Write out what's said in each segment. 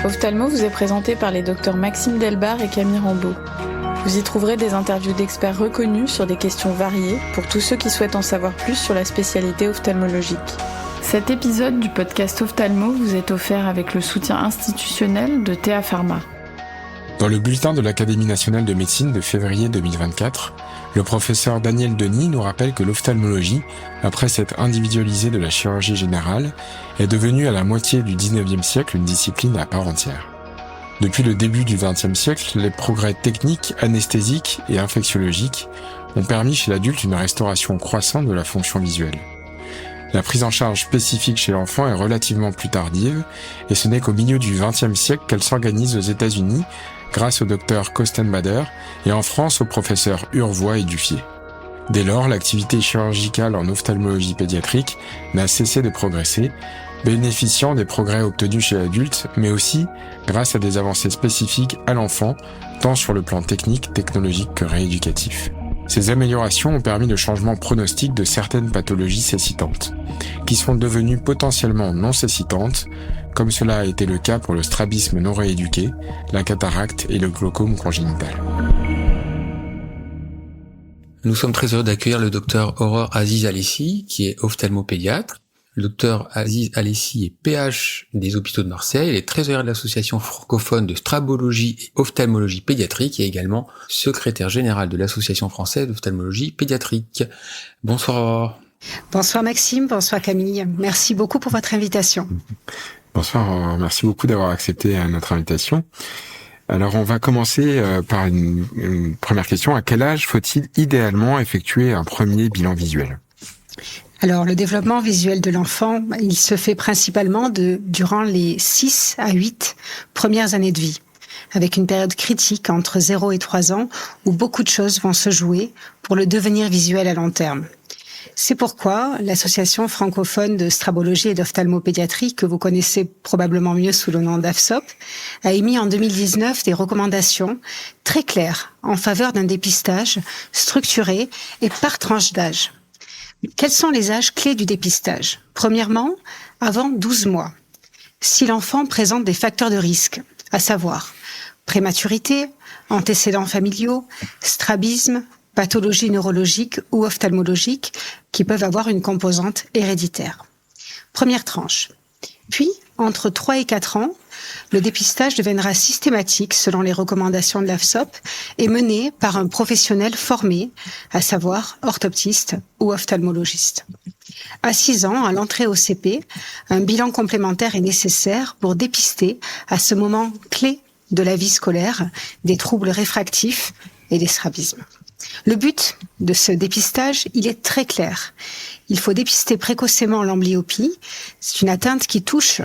Ophthalmo vous est présenté par les docteurs Maxime Delbar et Camille Rambeau. Vous y trouverez des interviews d'experts reconnus sur des questions variées pour tous ceux qui souhaitent en savoir plus sur la spécialité ophtalmologique. Cet épisode du podcast Ophthalmo vous est offert avec le soutien institutionnel de Théa Pharma. Dans le bulletin de l'Académie nationale de médecine de février 2024, le professeur Daniel Denis nous rappelle que l'ophtalmologie, après s'être individualisée de la chirurgie générale, est devenue à la moitié du 19e siècle une discipline à part entière. Depuis le début du 20e siècle, les progrès techniques, anesthésiques et infectiologiques ont permis chez l'adulte une restauration croissante de la fonction visuelle. La prise en charge spécifique chez l'enfant est relativement plus tardive, et ce n'est qu'au milieu du XXe siècle qu'elle s'organise aux États-Unis grâce au docteur Kostenbader et en France au professeur Urvoy et Duffier. Dès lors, l'activité chirurgicale en ophtalmologie pédiatrique n'a cessé de progresser, bénéficiant des progrès obtenus chez l'adulte, mais aussi grâce à des avancées spécifiques à l'enfant, tant sur le plan technique, technologique que rééducatif. Ces améliorations ont permis le changement pronostic de certaines pathologies cécitantes, qui sont devenues potentiellement non cécitantes, comme cela a été le cas pour le strabisme non rééduqué, la cataracte et le glaucome congénital. Nous sommes très heureux d'accueillir le docteur Aurore Aziz Alessi, qui est ophtalmopédiatre. Le docteur Aziz Alessi est PH des hôpitaux de Marseille. Il est trésorier de l'association francophone de strabologie et ophtalmologie pédiatrique et également secrétaire général de l'association française d'ophtalmologie pédiatrique. Bonsoir Aurore. Bonsoir Maxime, bonsoir Camille. Merci beaucoup pour votre invitation. Bonsoir Aurore, merci beaucoup d'avoir accepté notre invitation. Alors on va commencer par une première question. À quel âge faut-il idéalement effectuer un premier bilan visuel ? Alors, le développement visuel de l'enfant, il se fait principalement durant les 6 à 8 premières années de vie, avec une période critique entre 0 et 3 ans où beaucoup de choses vont se jouer pour le devenir visuel à long terme. C'est pourquoi l'association francophone de strabologie et d'ophtalmopédiatrie, que vous connaissez probablement mieux sous le nom d'AFSOP, a émis en 2019 des recommandations très claires en faveur d'un dépistage structuré et par tranche d'âge. Quels sont les âges clés du dépistage ? Premièrement, avant 12 mois. Si l'enfant présente des facteurs de risque, à savoir prématurité, antécédents familiaux, strabisme, pathologie neurologique ou ophtalmologique qui peuvent avoir une composante héréditaire. Première tranche. Puis, entre 3 et 4 ans, le dépistage deviendra systématique selon les recommandations de l'AFSOP et mené par un professionnel formé, à savoir orthoptiste ou ophtalmologiste. À 6 ans, à l'entrée au CP, un bilan complémentaire est nécessaire pour dépister à ce moment clé de la vie scolaire des troubles réfractifs et des strabismes. Le but de ce dépistage, il est très clair. Il faut dépister précocement l'amblyopie. C'est une atteinte qui touche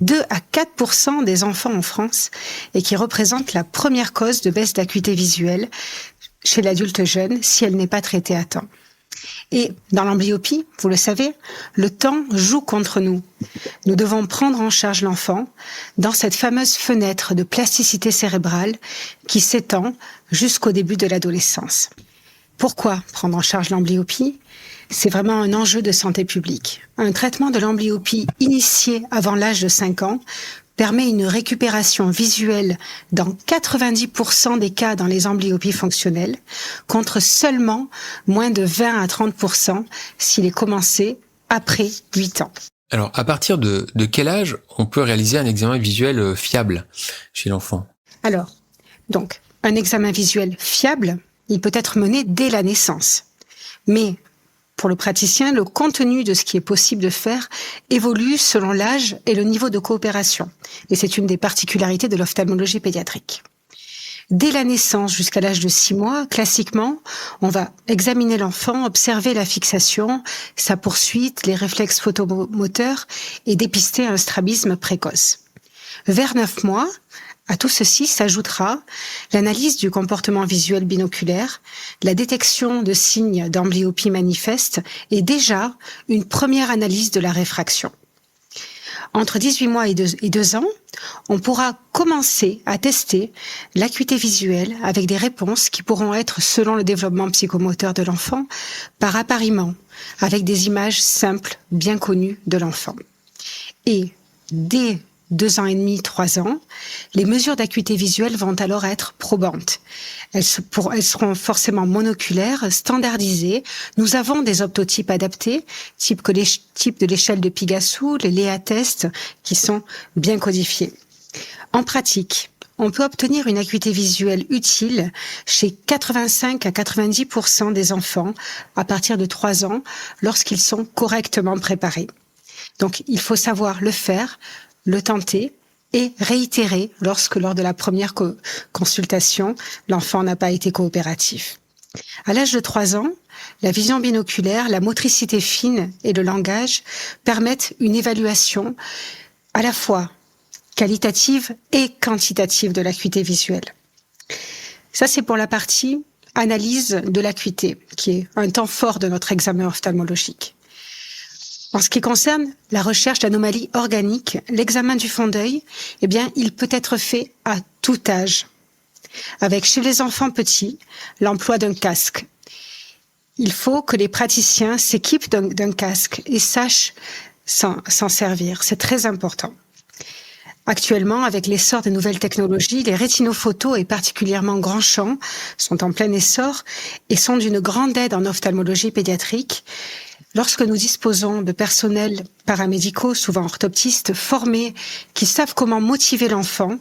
2 à 4% des enfants en France et qui représente la première cause de baisse d'acuité visuelle chez l'adulte jeune si elle n'est pas traitée à temps. Et dans l'amblyopie, vous le savez, le temps joue contre nous. Nous devons prendre en charge l'enfant dans cette fameuse fenêtre de plasticité cérébrale qui s'étend jusqu'au début de l'adolescence. Pourquoi prendre en charge l'amblyopie ? C'est vraiment un enjeu de santé publique. Un traitement de l'amblyopie initié avant l'âge de 5 ans permet une récupération visuelle dans 90% des cas dans les amblyopies fonctionnelles, contre seulement moins de 20 à 30% s'il est commencé après 8 ans. Alors, à partir de quel âge on peut réaliser un examen visuel fiable chez l'enfant ? Alors, donc, un examen visuel fiable, il peut être mené dès la naissance. Mais pour le praticien, le contenu de ce qui est possible de faire évolue selon l'âge et le niveau de coopération. Et c'est une des particularités de l'ophtalmologie pédiatrique. Dès la naissance jusqu'à l'âge de 6 mois, classiquement, on va examiner l'enfant, observer la fixation, sa poursuite, les réflexes photomoteurs et dépister un strabisme précoce. Vers 9 mois, à tout ceci s'ajoutera l'analyse du comportement visuel binoculaire, la détection de signes d'amblyopie manifeste et déjà une première analyse de la réfraction. Entre 18 mois et 2 ans, on pourra commencer à tester l'acuité visuelle avec des réponses qui pourront être, selon le développement psychomoteur de l'enfant, par appariement, avec des images simples, bien connues de l'enfant. Et dès 2 ans et demi, 3 ans, les mesures d'acuité visuelle vont alors être probantes. Elles seront forcément monoculaires, standardisées. Nous avons des optotypes adaptés, type de l'échelle de Pigassou, les Léa tests, qui sont bien codifiés. En pratique, on peut obtenir une acuité visuelle utile chez 85 à 90% des enfants à partir de 3 ans lorsqu'ils sont correctement préparés. Donc, il faut savoir le faire, le tenter et réitérer lorsque, lors de la première consultation, l'enfant n'a pas été coopératif. À l'âge de 3 ans, la vision binoculaire, la motricité fine et le langage permettent une évaluation à la fois qualitative et quantitative de l'acuité visuelle. Ça, c'est pour la partie analyse de l'acuité, qui est un temps fort de notre examen ophtalmologique. En ce qui concerne la recherche d'anomalies organiques, l'examen du fond d'œil, eh bien, il peut être fait à tout âge. Avec, chez les enfants petits, l'emploi d'un casque. Il faut que les praticiens s'équipent d'un casque et sachent s'en servir. C'est très important. Actuellement, avec l'essor des nouvelles technologies, les rétinophotos et particulièrement grand champ sont en plein essor et sont d'une grande aide en ophtalmologie pédiatrique. Lorsque nous disposons de personnels paramédicaux, souvent orthoptistes, formés, qui savent comment motiver l'enfant,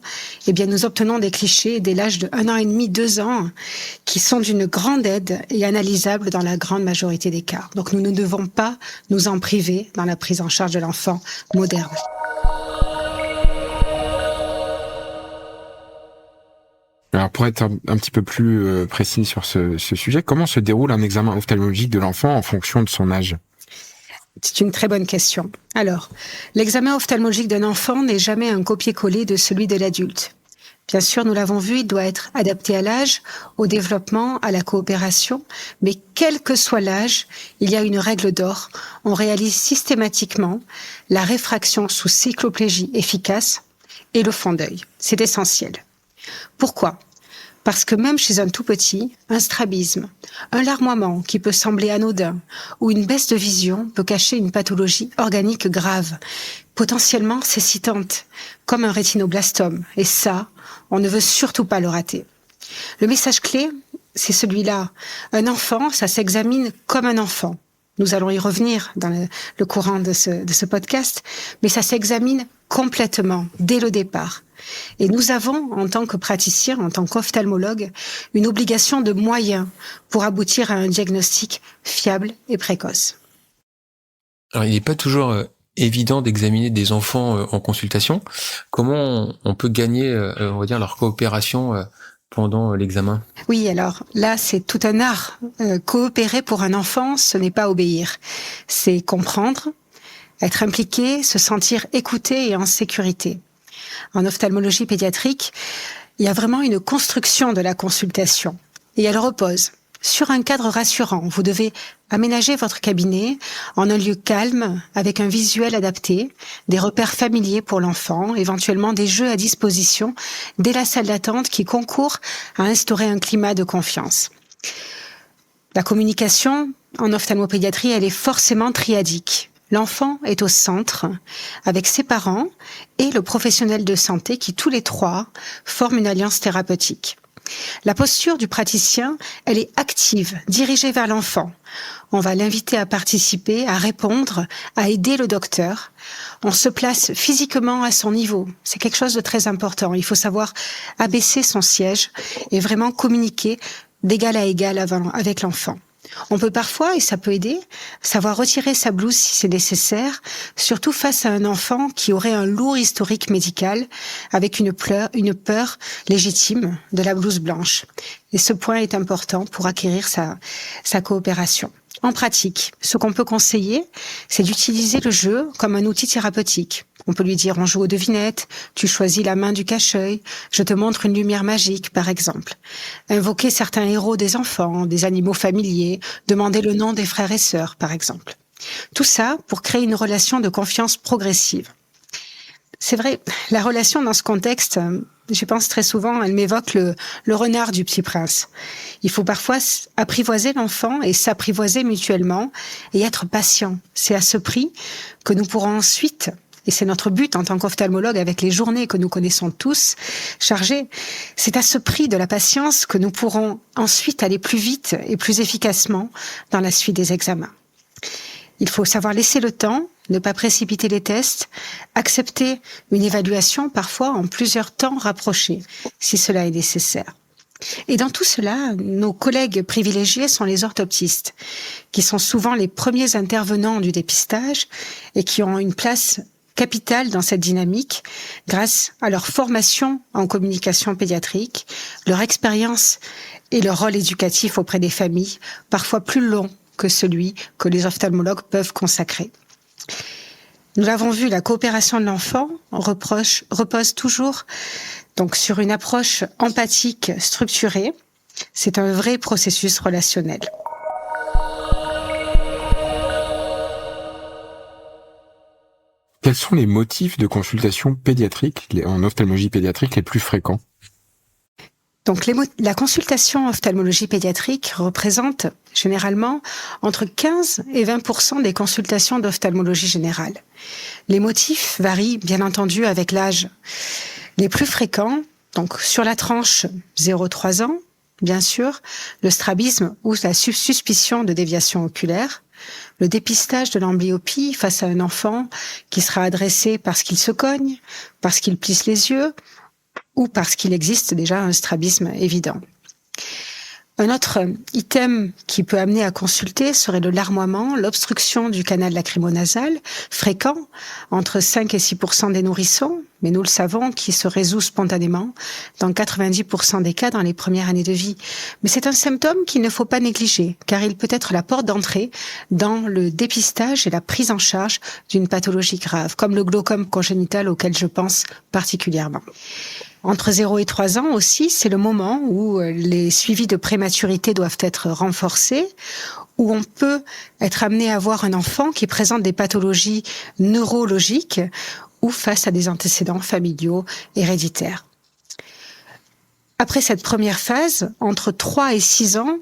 eh bien, nous obtenons des clichés dès l'âge de 1 an et demi, 2 ans, qui sont d'une grande aide et analysables dans la grande majorité des cas. Donc, nous ne devons pas nous en priver dans la prise en charge de l'enfant moderne. Alors pour être un petit peu plus précis sur ce sujet, comment se déroule un examen ophtalmologique de l'enfant en fonction de son âge ? C'est une très bonne question. Alors, l'examen ophtalmologique d'un enfant n'est jamais un copier-coller de celui de l'adulte. Bien sûr, nous l'avons vu, il doit être adapté à l'âge, au développement, à la coopération, mais quel que soit l'âge, il y a une règle d'or. On réalise systématiquement la réfraction sous cycloplégie efficace et le fond d'œil. C'est essentiel. Pourquoi ? Parce que même chez un tout petit, un strabisme, un larmoiement qui peut sembler anodin ou une baisse de vision peut cacher une pathologie organique grave, potentiellement cécitante, comme un rétinoblastome. Et ça, on ne veut surtout pas le rater. Le message clé, c'est celui-là. Un enfant, ça s'examine comme un enfant. Nous allons y revenir dans le courant de ce podcast, mais ça s'examine complètement, dès le départ. Et nous avons, en tant que praticiens, en tant qu'ophtalmologues, une obligation de moyens pour aboutir à un diagnostic fiable et précoce. Alors, il n'est pas toujours évident d'examiner des enfants en consultation. Comment on peut gagner, on va dire, leur coopération pendant l'examen ? Oui, alors là, c'est tout un art. Coopérer pour un enfant, ce n'est pas obéir. C'est comprendre, être impliqué, se sentir écouté et en sécurité. En ophtalmologie pédiatrique, il y a vraiment une construction de la consultation. Et elle repose sur un cadre rassurant. Vous devez aménager votre cabinet en un lieu calme, avec un visuel adapté, des repères familiers pour l'enfant, éventuellement des jeux à disposition dès la salle d'attente qui concourent à instaurer un climat de confiance. La communication en ophtalmopédiatrie, elle est forcément triadique. L'enfant est au centre, avec ses parents et le professionnel de santé qui, tous les trois, forment une alliance thérapeutique. La posture du praticien, elle est active, dirigée vers l'enfant. On va l'inviter à participer, à répondre, à aider le docteur. On se place physiquement à son niveau. C'est quelque chose de très important. Il faut savoir abaisser son siège et vraiment communiquer d'égal à égal avec l'enfant. On peut parfois, et ça peut aider, savoir retirer sa blouse si c'est nécessaire, surtout face à un enfant qui aurait un lourd historique médical avec une peur légitime de la blouse blanche. Et ce point est important pour acquérir sa coopération. En pratique, ce qu'on peut conseiller, c'est d'utiliser le jeu comme un outil thérapeutique. On peut lui dire, on joue aux devinettes, tu choisis la main du cache-œil, je te montre une lumière magique, par exemple. Invoquer certains héros des enfants, des animaux familiers, demander le nom des frères et sœurs, par exemple. Tout ça pour créer une relation de confiance progressive. C'est vrai, la relation dans ce contexte, je pense très souvent, elle m'évoque le renard du Petit Prince. Il faut parfois apprivoiser l'enfant et s'apprivoiser mutuellement et être patient. C'est à ce prix que nous pourrons ensuite et c'est notre but en tant qu'ophtalmologue avec les journées que nous connaissons tous chargées, c'est à ce prix de la patience que nous pourrons ensuite aller plus vite et plus efficacement dans la suite des examens. Il faut savoir laisser le temps, ne pas précipiter les tests, accepter une évaluation parfois en plusieurs temps rapprochés, si cela est nécessaire. Et dans tout cela, nos collègues privilégiés sont les orthoptistes, qui sont souvent les premiers intervenants du dépistage et qui ont une place capitale dans cette dynamique grâce à leur formation en communication pédiatrique, leur expérience et leur rôle éducatif auprès des familles, parfois plus long que celui que les ophtalmologues peuvent consacrer. Nous l'avons vu, la coopération de l'enfant repose toujours donc sur une approche empathique structurée. C'est un vrai processus relationnel. Quels sont les motifs de consultation pédiatrique en ophtalmologie pédiatrique les plus fréquents ? Donc, la consultation ophtalmologie pédiatrique représente généralement entre 15 et 20% des consultations d'ophtalmologie générale. Les motifs varient bien entendu avec l'âge. Les plus fréquents, donc sur la tranche 0-3 ans, bien sûr, le strabisme ou la suspicion de déviation oculaire, le dépistage de l'amblyopie face à un enfant qui sera adressé parce qu'il se cogne, parce qu'il plisse les yeux, ou parce qu'il existe déjà un strabisme évident. Un autre item qui peut amener à consulter serait le larmoiement, l'obstruction du canal lacrymonasal, fréquent, entre 5 et 6% des nourrissons, mais nous le savons, qui se résout spontanément dans 90% des cas dans les premières années de vie. Mais c'est un symptôme qu'il ne faut pas négliger, car il peut être la porte d'entrée dans le dépistage et la prise en charge d'une pathologie grave, comme le glaucome congénital auquel je pense particulièrement. Entre 0 et 3 ans aussi, c'est le moment où les suivis de prématurité doivent être renforcés, où on peut être amené à voir un enfant qui présente des pathologies neurologiques ou face à des antécédents familiaux héréditaires. Après cette première phase, entre 3 et 6 ans,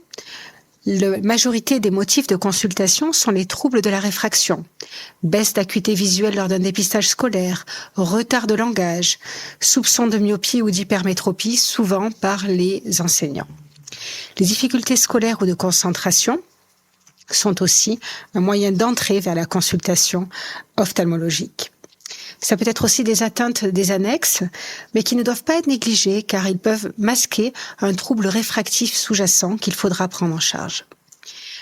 la majorité des motifs de consultation sont les troubles de la réfraction, baisse d'acuité visuelle lors d'un dépistage scolaire, retard de langage, soupçon de myopie ou d'hypermétropie, souvent par les enseignants. Les difficultés scolaires ou de concentration sont aussi un moyen d'entrée vers la consultation ophtalmologique. Ça peut être aussi des atteintes des annexes, mais qui ne doivent pas être négligées car ils peuvent masquer un trouble réfractif sous-jacent qu'il faudra prendre en charge.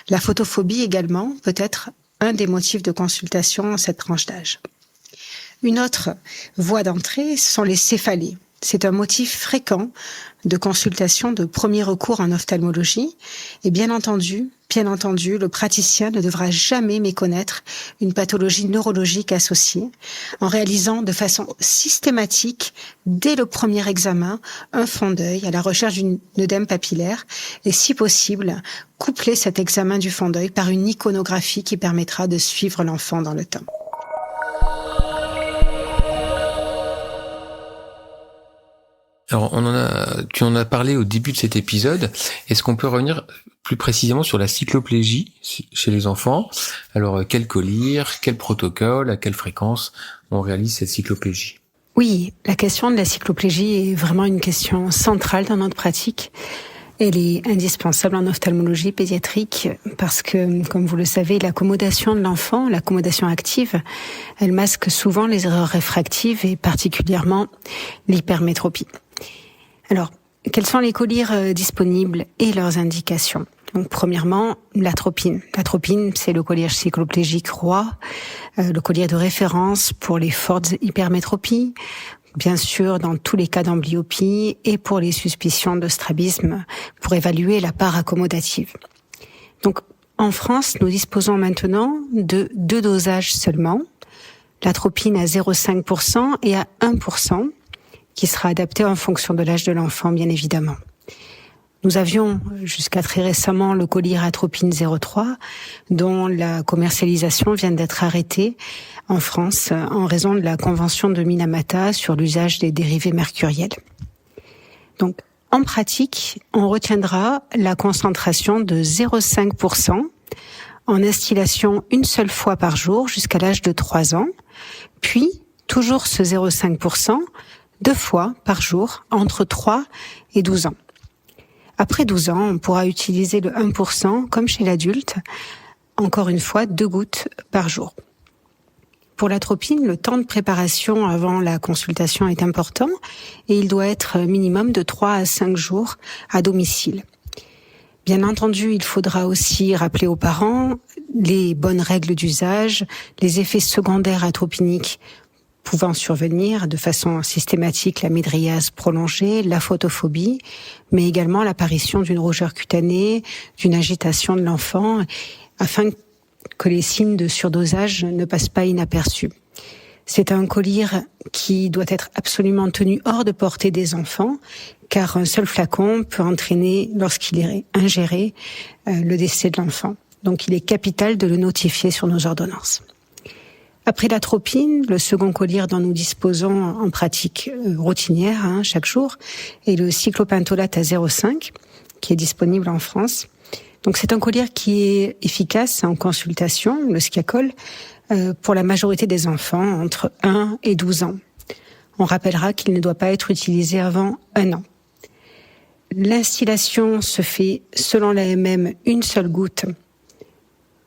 La photophobie également peut être un des motifs de consultation en cette tranche d'âge. Une autre voie d'entrée sont les céphalées. C'est un motif fréquent de consultation de premier recours en ophtalmologie et bien entendu, le praticien ne devra jamais méconnaître une pathologie neurologique associée en réalisant de façon systématique, dès le premier examen, un fond d'œil à la recherche d'une œdème papillaire et si possible, coupler cet examen du fond d'œil par une iconographie qui permettra de suivre l'enfant dans le temps. Alors, tu en as parlé au début de cet épisode. Est-ce qu'on peut revenir plus précisément sur la cycloplégie chez les enfants? Alors, quel collyre, quel protocole, à quelle fréquence on réalise cette cycloplégie? Oui, la question de la cycloplégie est vraiment une question centrale dans notre pratique. Elle est indispensable en ophtalmologie pédiatrique parce que, comme vous le savez, l'accommodation de l'enfant, l'accommodation active, elle masque souvent les erreurs réfractives et particulièrement l'hypermétropie. Alors, quels sont les collyres disponibles et leurs indications? Donc, premièrement, l'atropine. L'atropine, c'est le collyre cycloplégique roi, le collyre de référence pour les fortes hypermétropies, bien sûr dans tous les cas d'amblyopie et pour les suspicions de strabisme pour évaluer la part accommodative. Donc, en France, nous disposons maintenant de 2 dosages seulement, l'atropine à 0,5% et à 1%, qui sera adapté en fonction de l'âge de l'enfant, bien évidemment. Nous avions jusqu'à très récemment le collyre atropine 0,3, dont la commercialisation vient d'être arrêtée en France en raison de la convention de Minamata sur l'usage des dérivés mercuriels. Donc, en pratique, on retiendra la concentration de 0,5% en instillation une seule fois par jour jusqu'à l'âge de 3 ans, puis toujours ce 0,5%, 2 fois par jour entre 3 et 12 ans. Après 12 ans, on pourra utiliser le 1% comme chez l'adulte, encore une fois 2 gouttes par jour. Pour l'atropine, le temps de préparation avant la consultation est important et il doit être minimum de 3 à 5 jours à domicile. Bien entendu, il faudra aussi rappeler aux parents les bonnes règles d'usage, les effets secondaires atropiniques pouvant survenir de façon systématique, la mydriase prolongée, la photophobie, mais également l'apparition d'une rougeur cutanée, d'une agitation de l'enfant, afin que les signes de surdosage ne passent pas inaperçus. C'est un collyre qui doit être absolument tenu hors de portée des enfants, car un seul flacon peut entraîner, lorsqu'il est ingéré, le décès de l'enfant. Donc il est capital de le notifier sur nos ordonnances. Après l'atropine, le second collyre dont nous disposons en pratique routinière chaque jour est le cyclopentolate à 0,5 qui est disponible en France. Donc c'est un collyre qui est efficace en consultation, le Sciacol, pour la majorité des enfants entre 1 et 12 ans. On rappellera qu'il ne doit pas être utilisé avant 1 an. L'instillation se fait selon l'AMM une seule goutte,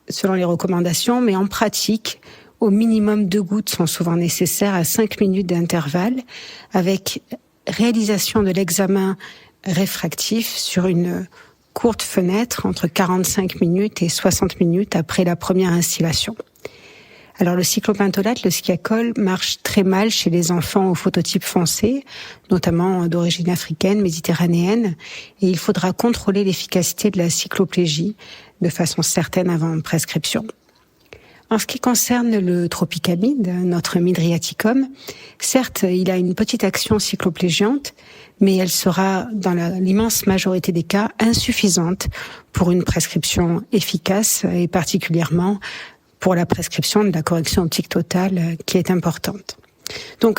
selon les recommandations, mais en pratique, au minimum 2 gouttes sont souvent nécessaires à 5 minutes d'intervalle, avec réalisation de l'examen réfractif sur une courte fenêtre entre 45 minutes et 60 minutes après la première instillation. Alors le cyclopentolate, le Sciacol, marche très mal chez les enfants au phototype foncé, notamment d'origine africaine, méditerranéenne, et il faudra contrôler l'efficacité de la cycloplégie de façon certaine avant prescription. En ce qui concerne le tropicamide, notre Mydriaticum, certes, il a une petite action cycloplégiante, mais elle sera, dans l'immense majorité des cas, insuffisante pour une prescription efficace et particulièrement pour la prescription de la correction optique totale qui est importante. Donc,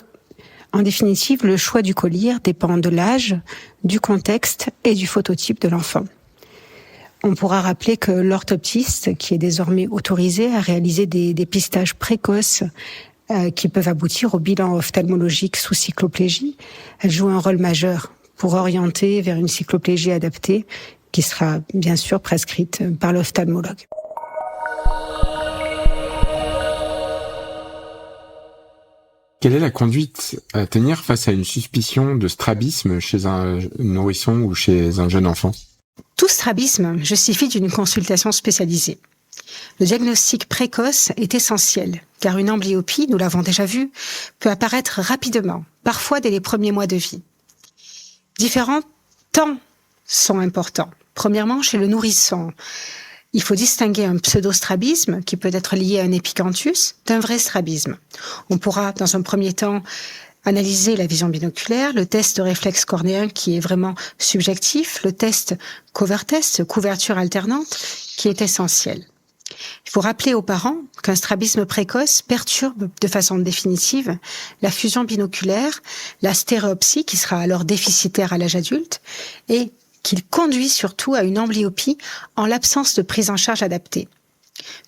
en définitive, le choix du collyre dépend de l'âge, du contexte et du phototype de l'enfant. On pourra rappeler que l'orthoptiste, qui est désormais autorisé à réaliser des dépistages précoces qui peuvent aboutir au bilan ophtalmologique sous cycloplégie, elle joue un rôle majeur pour orienter vers une cycloplégie adaptée qui sera bien sûr prescrite par l'ophtalmologue. Quelle est la conduite à tenir face à une suspicion de strabisme chez un nourrisson ou chez un jeune enfant ? Tout strabisme justifie d'une consultation spécialisée. Le diagnostic précoce est essentiel, car une amblyopie, nous l'avons déjà vu, peut apparaître rapidement, parfois dès les premiers mois de vie. Différents temps sont importants. Premièrement, chez le nourrisson, il faut distinguer un pseudostrabisme, qui peut être lié à un épicanthus, d'un vrai strabisme. On pourra, dans un premier temps, analyser la vision binoculaire, le test de réflexe cornéen qui est vraiment subjectif, le test cover-test, couverture alternante, qui est essentiel. Il faut rappeler aux parents qu'un strabisme précoce perturbe de façon définitive la fusion binoculaire, la stéréopsie qui sera alors déficitaire à l'âge adulte et qu'il conduit surtout à une amblyopie en l'absence de prise en charge adaptée.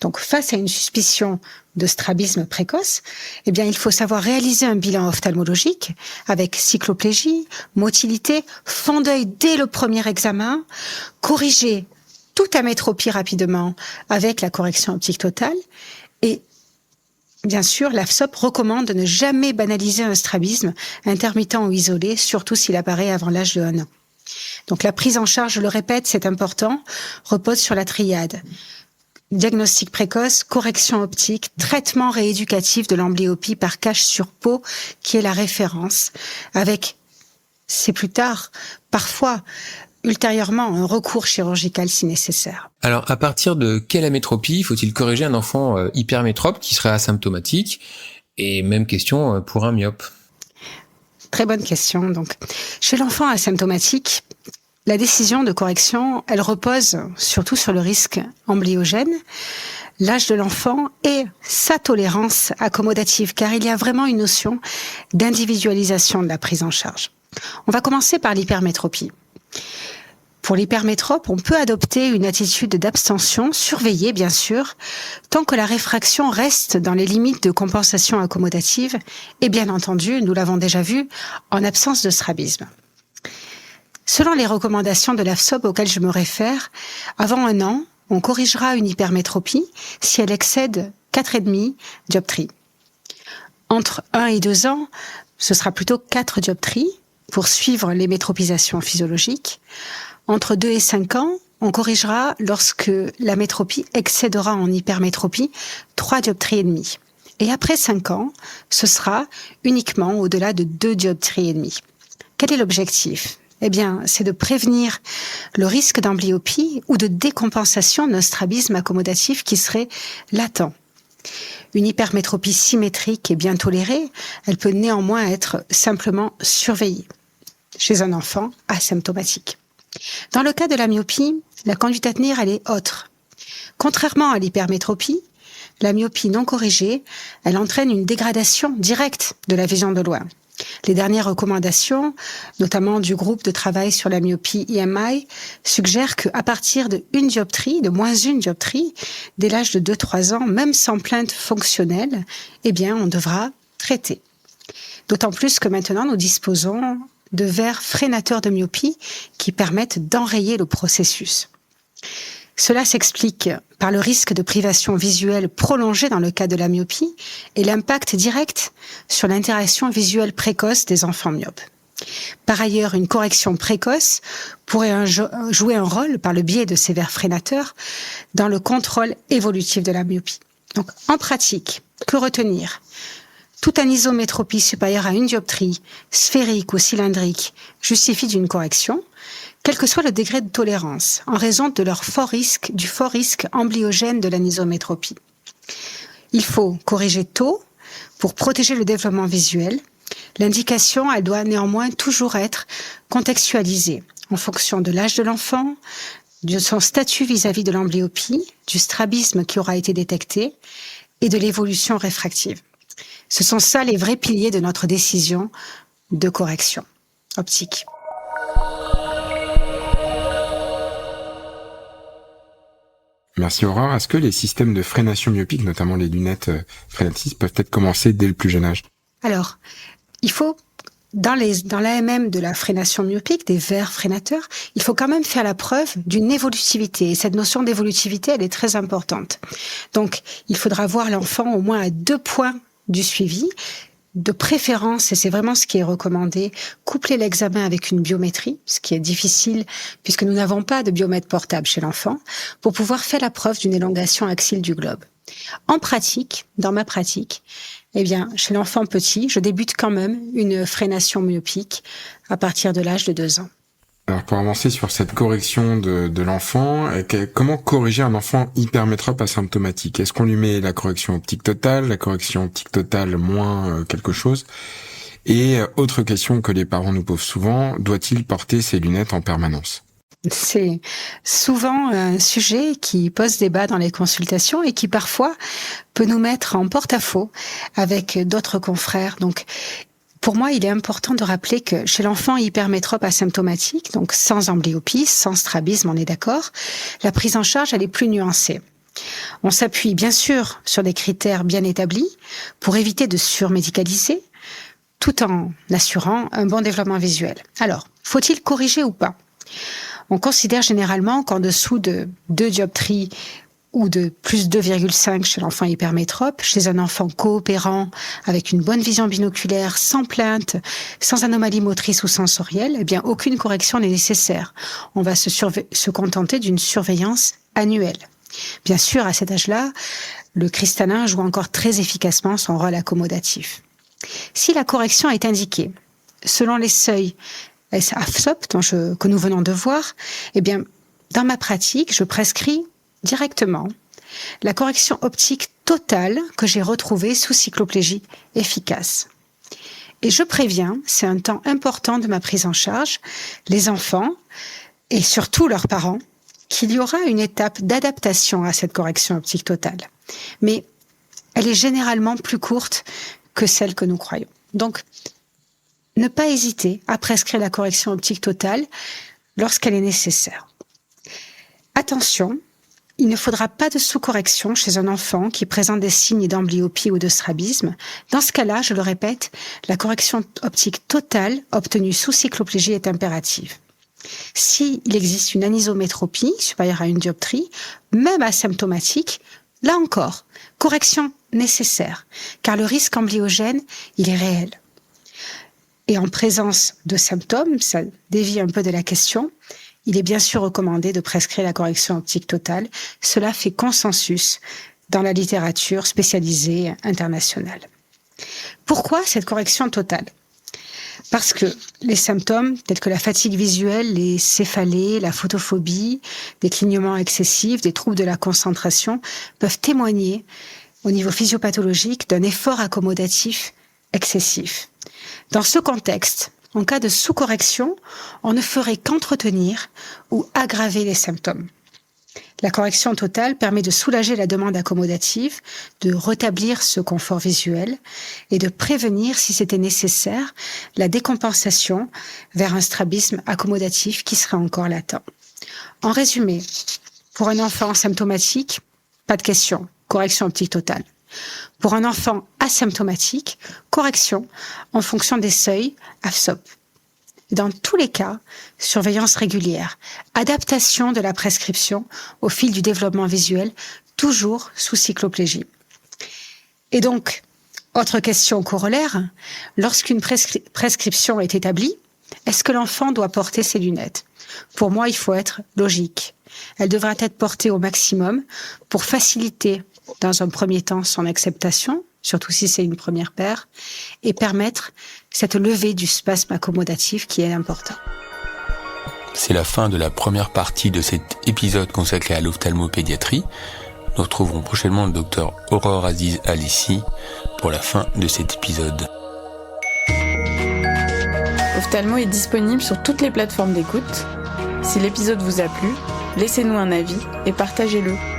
Donc, face à une suspicion de strabisme précoce, il faut savoir réaliser un bilan ophtalmologique avec cycloplégie, motilité, fond d'œil dès le premier examen, corriger toute amétropie rapidement avec la correction optique totale et bien sûr, l'AFSOP recommande de ne jamais banaliser un strabisme intermittent ou isolé, surtout s'il apparaît avant l'âge de 1 an. Donc la prise en charge, je le répète, c'est important, repose sur la triade. Diagnostic précoce, correction optique, traitement rééducatif de l'amblyopie par cache sur peau, qui est la référence, avec, c'est plus tard, parfois, ultérieurement, un recours chirurgical si nécessaire. Alors, à partir de quelle amétropie faut-il corriger un enfant hypermétrope qui serait asymptomatique? Et même question pour un myope. Très bonne question. Donc, chez l'enfant asymptomatique, la décision de correction, elle repose surtout sur le risque amblyogène, l'âge de l'enfant et sa tolérance accommodative, car il y a vraiment une notion d'individualisation de la prise en charge. On va commencer par l'hypermétropie. Pour l'hypermétrope, on peut adopter une attitude d'abstention, surveillée bien sûr, tant que la réfraction reste dans les limites de compensation accommodative et bien entendu, nous l'avons déjà vu, en absence de strabisme. Selon les recommandations de l'AFSOP auxquelles je me réfère, avant 1 an, on corrigera une hypermétropie si elle excède 4,5 dioptries. Entre 1 et 2 ans, ce sera plutôt 4 dioptries pour suivre les métropisations physiologiques. Entre 2 et 5 ans, on corrigera lorsque la métropie excédera en hypermétropie 3 dioptries et demie. Et après 5 ans, ce sera uniquement au-delà de 2 dioptries et demie. Quel est l'objectif ? Eh bien, c'est de prévenir le risque d'amblyopie ou de décompensation d'un strabisme accommodatif qui serait latent. Une hypermétropie symétrique est bien tolérée, elle peut néanmoins être simplement surveillée chez un enfant asymptomatique. Dans le cas de la myopie, la conduite à tenir, elle est autre. Contrairement à l'hypermétropie, la myopie non corrigée, elle entraîne une dégradation directe de la vision de loin. Les dernières recommandations, notamment du groupe de travail sur la myopie IMI, suggèrent qu'à partir de 1 dioptrie, de moins 1 dioptrie, dès l'âge de 2-3 ans, même sans plainte fonctionnelle, eh bien, on devra traiter. D'autant plus que maintenant, nous disposons de verres freinateurs de myopie qui permettent d'enrayer le processus. Cela s'explique par le risque de privation visuelle prolongée dans le cas de la myopie et l'impact direct sur l'interaction visuelle précoce des enfants myopes. Par ailleurs, une correction précoce pourrait jouer un rôle par le biais de ces verres freinateurs dans le contrôle évolutif de la myopie. Donc, en pratique, que retenir ? Toute anisométropie supérieure à 1 dioptrie, sphérique ou cylindrique, justifie d'une correction, quel que soit le degré de tolérance, en raison de du fort risque amblyogène de l'anisométropie. Il faut corriger tôt pour protéger le développement visuel. L'indication, elle doit néanmoins toujours être contextualisée en fonction de l'âge de l'enfant, de son statut vis-à-vis de l'amblyopie, du strabisme qui aura été détecté et de l'évolution réfractive. Ce sont ça les vrais piliers de notre décision de correction optique. Merci Aurore. Est-ce que les systèmes de freination myopique, notamment les lunettes freinatrices, peuvent être commencés dès le plus jeune âge ? Alors, il faut, dans l'AMM de la freination myopique, des verres freinateurs, il faut quand même faire la preuve d'une évolutivité. Et cette notion d'évolutivité, elle est très importante. Donc, il faudra voir l'enfant au moins à 2 points du suivi, de préférence, et c'est vraiment ce qui est recommandé, coupler l'examen avec une biométrie, ce qui est difficile puisque nous n'avons pas de biomètre portable chez l'enfant, pour pouvoir faire la preuve d'une élongation axiale du globe. En pratique, dans ma pratique, eh bien, chez l'enfant petit, je débute quand même une freination myopique à partir de l'âge de 2 ans. Alors pour avancer sur cette correction de l'enfant, comment corriger un enfant hypermétrope asymptomatique ? Est-ce qu'on lui met la correction optique totale, la correction optique totale moins quelque chose ? Et autre question que les parents nous posent souvent, doit-il porter ses lunettes en permanence ? C'est souvent un sujet qui pose débat dans les consultations et qui parfois peut nous mettre en porte-à-faux avec d'autres confrères. Donc, pour moi, il est important de rappeler que chez l'enfant hypermétrope asymptomatique, donc sans amblyopie, sans strabisme, on est d'accord, la prise en charge, elle est plus nuancée. On s'appuie bien sûr sur des critères bien établis pour éviter de surmédicaliser, tout en assurant un bon développement visuel. Alors, faut-il corriger ou pas ? On considère généralement qu'en dessous de 2 dioptries ou de plus 2,5 chez l'enfant hypermétrope, chez un enfant coopérant avec une bonne vision binoculaire, sans plainte, sans anomalie motrice ou sensorielle, eh bien aucune correction n'est nécessaire. On va se contenter d'une surveillance annuelle. Bien sûr, à cet âge-là, le cristallin joue encore très efficacement son rôle accommodatif. Si la correction est indiquée, selon les seuils AFSOP que nous venons de voir, eh bien, dans ma pratique, je prescris directement la correction optique totale que j'ai retrouvée sous cycloplégie efficace. Et je préviens, c'est un temps important de ma prise en charge, les enfants et surtout leurs parents, qu'il y aura une étape d'adaptation à cette correction optique totale. Mais elle est généralement plus courte que celle que nous croyons. Donc, ne pas hésiter à prescrire la correction optique totale lorsqu'elle est nécessaire. Attention, il ne faudra pas de sous-correction chez un enfant qui présente des signes d'amblyopie ou de strabisme. Dans ce cas-là, je le répète, la correction optique totale obtenue sous cycloplégie est impérative. S'il existe une anisométropie supérieure à une dioptrie, même asymptomatique, là encore, correction nécessaire, car le risque amblyogène, il est réel. Et en présence de symptômes, ça dévie un peu de la question, il est bien sûr recommandé de prescrire la correction optique totale. Cela fait consensus dans la littérature spécialisée internationale. Pourquoi cette correction totale ? Parce que les symptômes tels que la fatigue visuelle, les céphalées, la photophobie, des clignements excessifs, des troubles de la concentration peuvent témoigner au niveau physiopathologique d'un effort accommodatif excessif. Dans ce contexte, en cas de sous-correction, on ne ferait qu'entretenir ou aggraver les symptômes. La correction totale permet de soulager la demande accommodative, de rétablir ce confort visuel et de prévenir, si c'était nécessaire, la décompensation vers un strabisme accommodatif qui serait encore latent. En résumé, pour un enfant symptomatique, pas de question, correction optique totale. Pour un enfant asymptomatique, correction en fonction des seuils AFSOP. Dans tous les cas, surveillance régulière, adaptation de la prescription au fil du développement visuel, toujours sous cycloplégie. Et donc, autre question corollaire, lorsqu'une prescription est établie, est-ce que l'enfant doit porter ses lunettes ? Pour moi, il faut être logique. Elle devra être portée au maximum pour faciliter, dans un premier temps, son acceptation, surtout si c'est une première paire, et permettre cette levée du spasme accommodatif qui est important. C'est la fin de la première partie de cet épisode consacré à l'ophtalmopédiatrie. Nous retrouverons prochainement le docteur Aurore Aziz Alissi pour la fin de cet épisode. Ophthalmo est disponible sur toutes les plateformes d'écoute. Si l'épisode vous a plu, laissez-nous un avis et partagez-le.